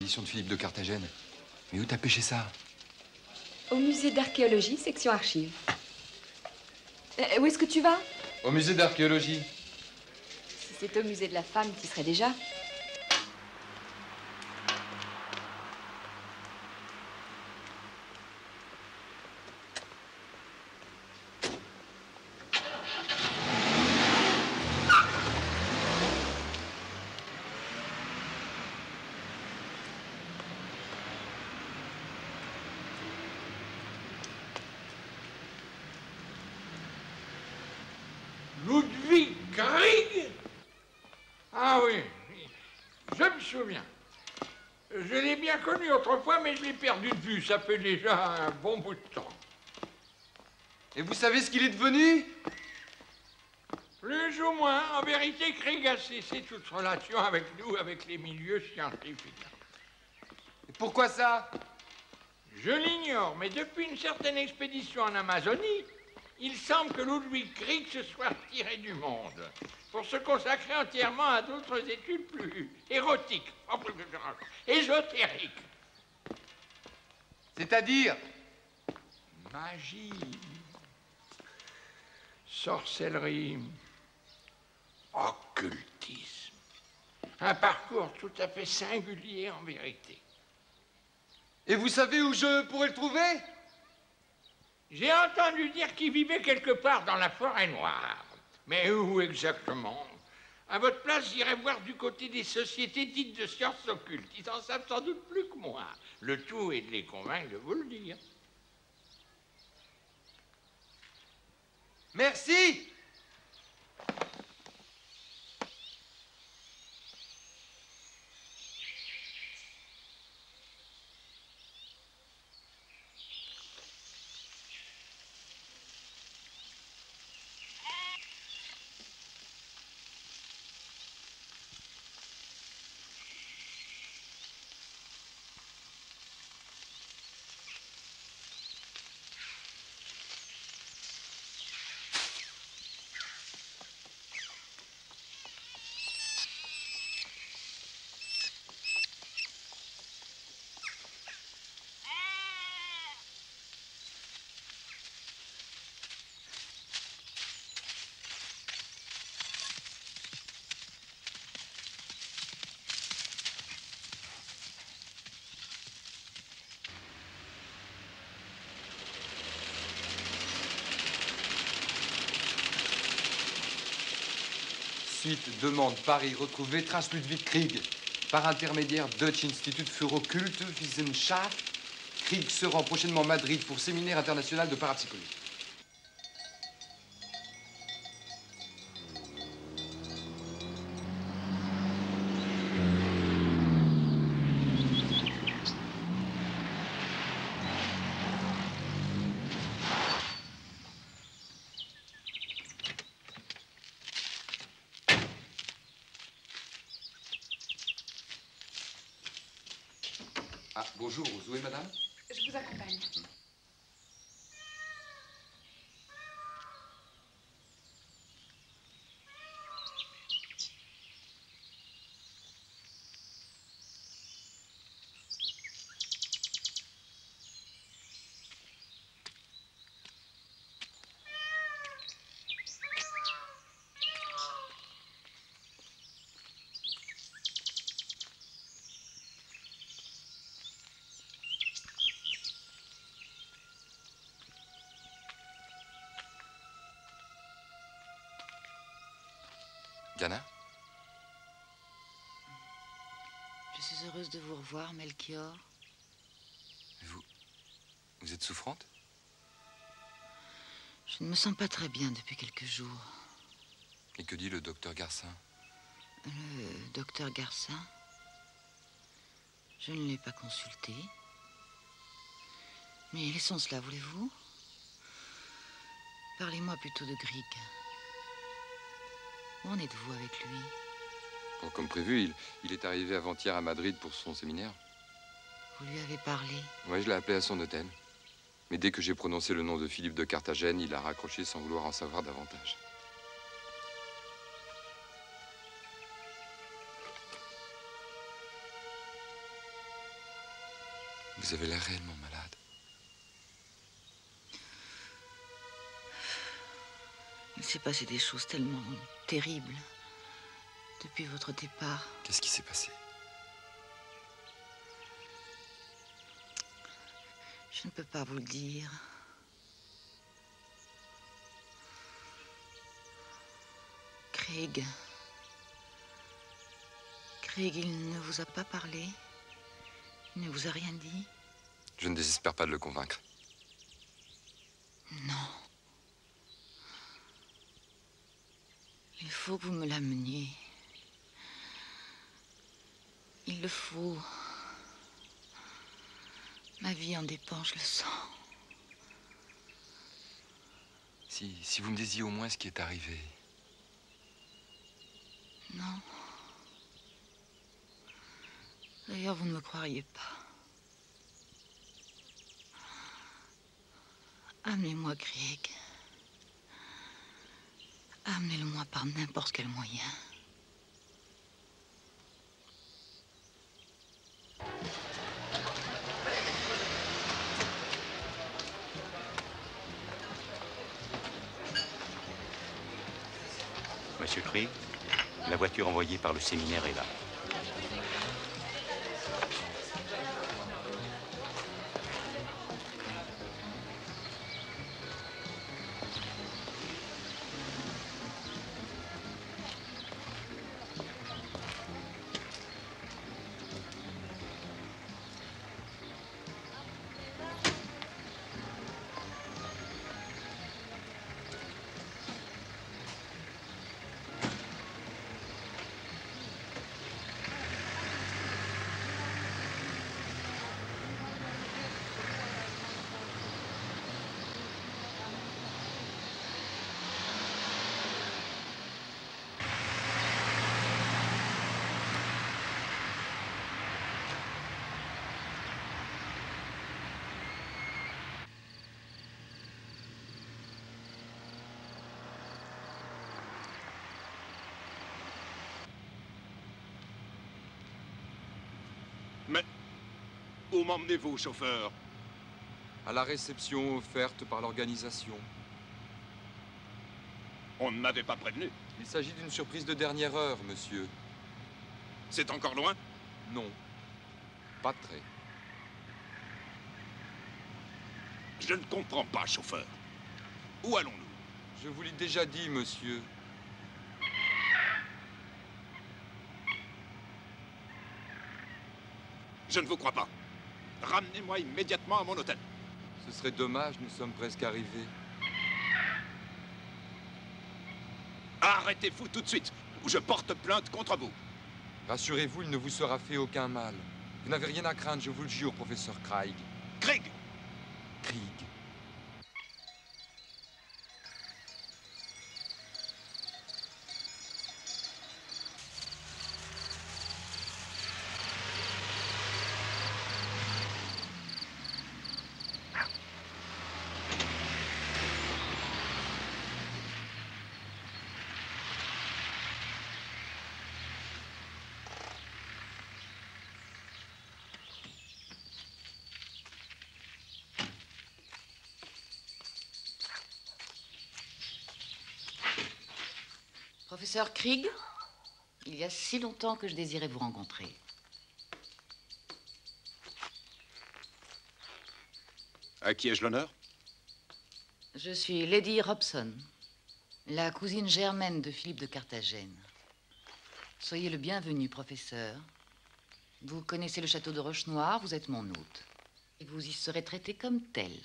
L'édition de Philippe de Carthagène. Mais où t'as pêché ça? Au musée d'archéologie, section archives. Où est-ce que tu vas? Au musée d'archéologie. Si c'était au musée de la femme, tu y serais déjà. Ludwig Krieg? Ah oui, je me souviens. Je l'ai bien connu autrefois, mais je l'ai perdu de vue. Ça fait déjà un bon bout de temps. Et vous savez ce qu'il est devenu? Plus ou moins. En vérité, Krieg a cessé toute relation avec nous, avec les milieux scientifiques. Et pourquoi ça? Je l'ignore, mais depuis une certaine expédition en Amazonie, il semble que Ludwig Krieg se soit retiré du monde pour se consacrer entièrement à d'autres études plus érotiques, ésotériques. C'est-à-dire? Magie, sorcellerie, occultisme. Un parcours tout à fait singulier en vérité. Et vous savez où je pourrais le trouver? J'ai entendu dire qu'il vivait quelque part dans la forêt noire. Mais où exactement? À votre place, j'irai voir du côté des sociétés dites de sciences occultes. Ils en savent sans doute plus que moi. Le tout est de les convaincre de vous le dire. Merci! Suite, demande, Paris, retrouver trace Ludwig Krieg. Par intermédiaire Dutch Institute für Okkulte Wissenschaft, Krieg se rend prochainement à Madrid pour séminaire international de parapsychologie. Ah, bonjour, où est madame? Je vous accompagne. Diana? Je suis heureuse de vous revoir, Melchior. Vous êtes souffrante? Je ne me sens pas très bien depuis quelques jours. Et que dit le docteur Garcin? Le docteur Garcin? Je ne l'ai pas consulté. Mais laissons cela, voulez-vous? Parlez-moi plutôt de Grieg. Où en êtes-vous avec lui? Bon, comme prévu, il est arrivé avant-hier à Madrid pour son séminaire. Vous lui avez parlé? Ouais, je l'ai appelé à son hôtel. Mais dès que j'ai prononcé le nom de Philippe de Carthagène, il a raccroché sans vouloir en savoir davantage. Vous avez l'air réellement malade. Il s'est passé des choses tellement terribles depuis votre départ. Qu'est-ce qui s'est passé? Je ne peux pas vous le dire. Craig, il ne vous a pas parlé? Il ne vous a rien dit? Je ne désespère pas de le convaincre. Non. Il faut que vous me l'ameniez. Il le faut. Ma vie en dépend, je le sens. Si vous me disiez au moins ce qui est arrivé. Non. D'ailleurs, vous ne me croiriez pas. Amenez-moi, Craig. Amenez-le-moi par n'importe quel moyen. Monsieur Craig, la voiture envoyée par le séminaire est là. Mais où m'emmenez-vous, chauffeur? À la réception offerte par l'organisation. On ne m'avait pas prévenu. Il s'agit d'une surprise de dernière heure, monsieur. C'est encore loin? Non, pas très. Je ne comprends pas, chauffeur. Où allons-nous? Je vous l'ai déjà dit, monsieur. Je ne vous crois pas. Ramenez-moi immédiatement à mon hôtel. Ce serait dommage, nous sommes presque arrivés. Arrêtez-vous tout de suite, ou je porte plainte contre vous. Rassurez-vous, il ne vous sera fait aucun mal. Vous n'avez rien à craindre, je vous le jure, professeur Craig. Craig! Craig. Professeur Craig, il y a si longtemps que je désirais vous rencontrer. À qui ai-je l'honneur? Je suis Lady Robson, la cousine germaine de Philippe de Carthagène. Soyez le bienvenu, professeur. Vous connaissez le château de Rochenoir, vous êtes mon hôte. Et vous y serez traité comme tel.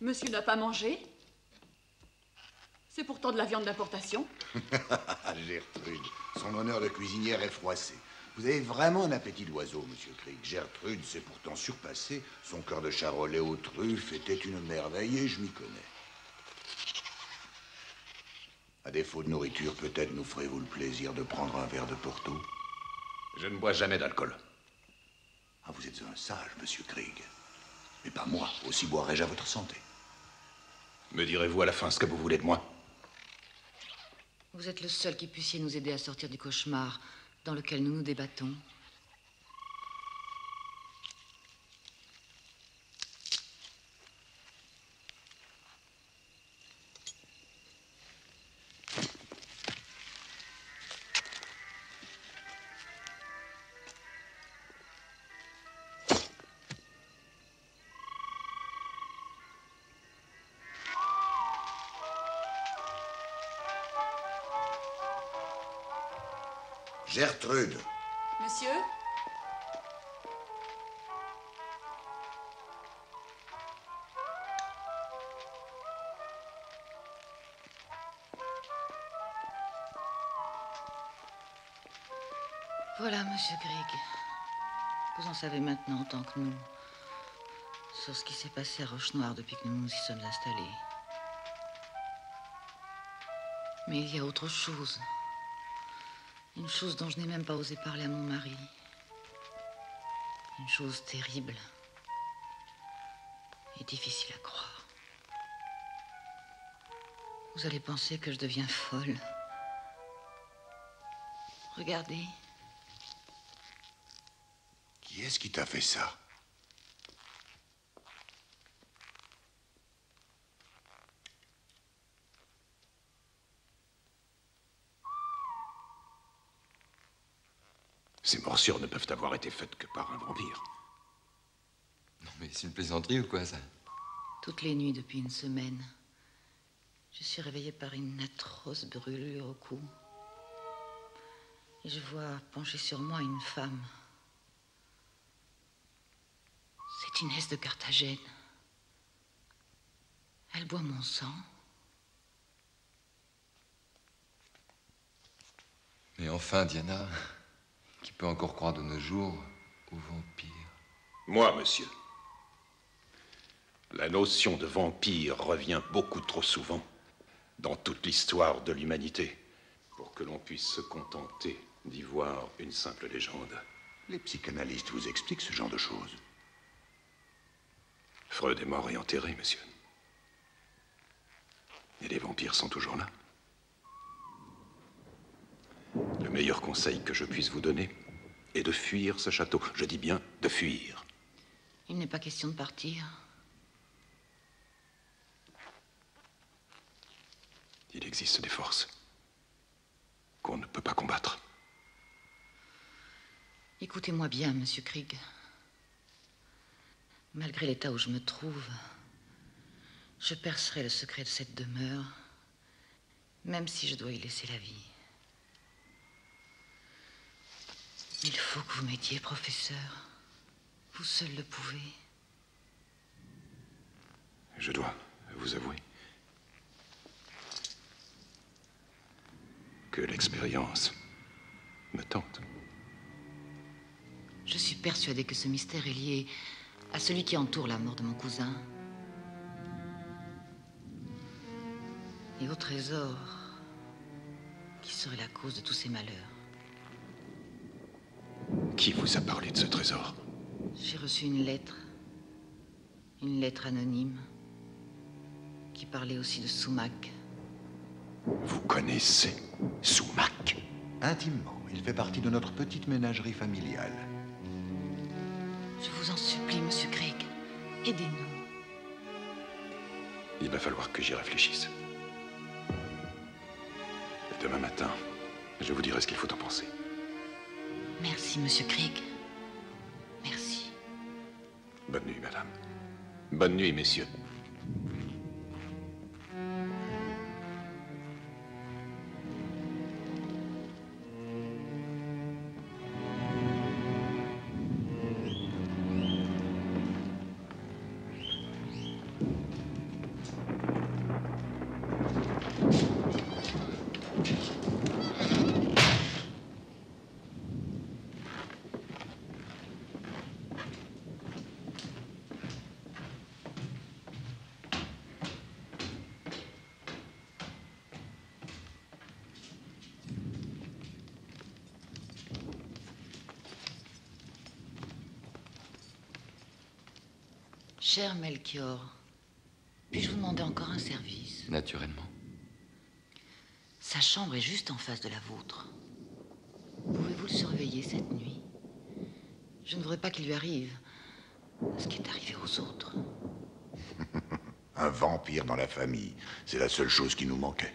Monsieur n'a pas mangé? C'est pourtant de la viande d'importation. Gertrude, son honneur de cuisinière est froissé. Vous avez vraiment un appétit d'oiseau, monsieur Craig. Gertrude s'est pourtant surpassée. Son cœur de charolais aux truffes était une merveille et je m'y connais. À défaut de nourriture, peut-être nous ferez-vous le plaisir de prendre un verre de Porto? Je ne bois jamais d'alcool. Ah, vous êtes un sage, monsieur Craig. Mais pas moi. Aussi boirai-je à votre santé. Me direz-vous à la fin ce que vous voulez de moi? Vous êtes le seul qui puissiez nous aider à sortir du cauchemar dans lequel nous nous débattons. Gertrude. Monsieur? Voilà, monsieur Grigg. Vous en savez maintenant autant que nous sur ce qui s'est passé à Roche-Noire depuis que nous nous y sommes installés. Mais il y a autre chose. Une chose dont je n'ai même pas osé parler à mon mari. Une chose terrible et difficile à croire. Vous allez penser que je deviens folle. Regardez. Qui est-ce qui t'a fait ça? Ces morsures ne peuvent avoir été faites que par un vampire. Non, mais c'est une plaisanterie ou quoi, ça? Toutes les nuits depuis une semaine, je suis réveillée par une atroce brûlure au cou. Et je vois pencher sur moi une femme. C'est Inès de Carthagène. Elle boit mon sang. Mais enfin, Diana, qui peut encore croire de nos jours aux vampires? Moi, monsieur. La notion de vampire revient beaucoup trop souvent dans toute l'histoire de l'humanité pour que l'on puisse se contenter d'y voir une simple légende. Les psychanalystes vous expliquent ce genre de choses. Freud est mort et enterré, monsieur. Et les vampires sont toujours là. Le meilleur conseil que je puisse vous donner est de fuir ce château. Je dis bien de fuir. Il n'est pas question de partir. Il existe des forces qu'on ne peut pas combattre. Écoutez-moi bien, monsieur Grigg. Malgré l'état où je me trouve, je percerai le secret de cette demeure, même si je dois y laisser la vie. Il faut que vous m'aidiez, professeur. Vous seul le pouvez. Je dois vous avouer que l'expérience me tente. Je suis persuadée que ce mystère est lié à celui qui entoure la mort de mon cousin. Et au trésor qui serait la cause de tous ces malheurs. Qui vous a parlé de ce trésor? J'ai reçu une lettre anonyme, qui parlait aussi de Sumac. Vous connaissez Sumac? Intimement. Il fait partie de notre petite ménagerie familiale. Je vous en supplie, monsieur Grigg, aidez-nous. Il va falloir que j'y réfléchisse. Et demain matin, je vous dirai ce qu'il faut en penser. Merci, monsieur Grigg. Merci. Bonne nuit, madame. Bonne nuit, messieurs. Cher Melchior, Puis-je vous demander encore un service? Naturellement. Sa chambre est juste en face de la vôtre. Pouvez-vous le surveiller cette nuit? Je ne voudrais pas qu'il lui arrive ce qui est arrivé aux autres. Un vampire dans la famille, c'est la seule chose qui nous manquait.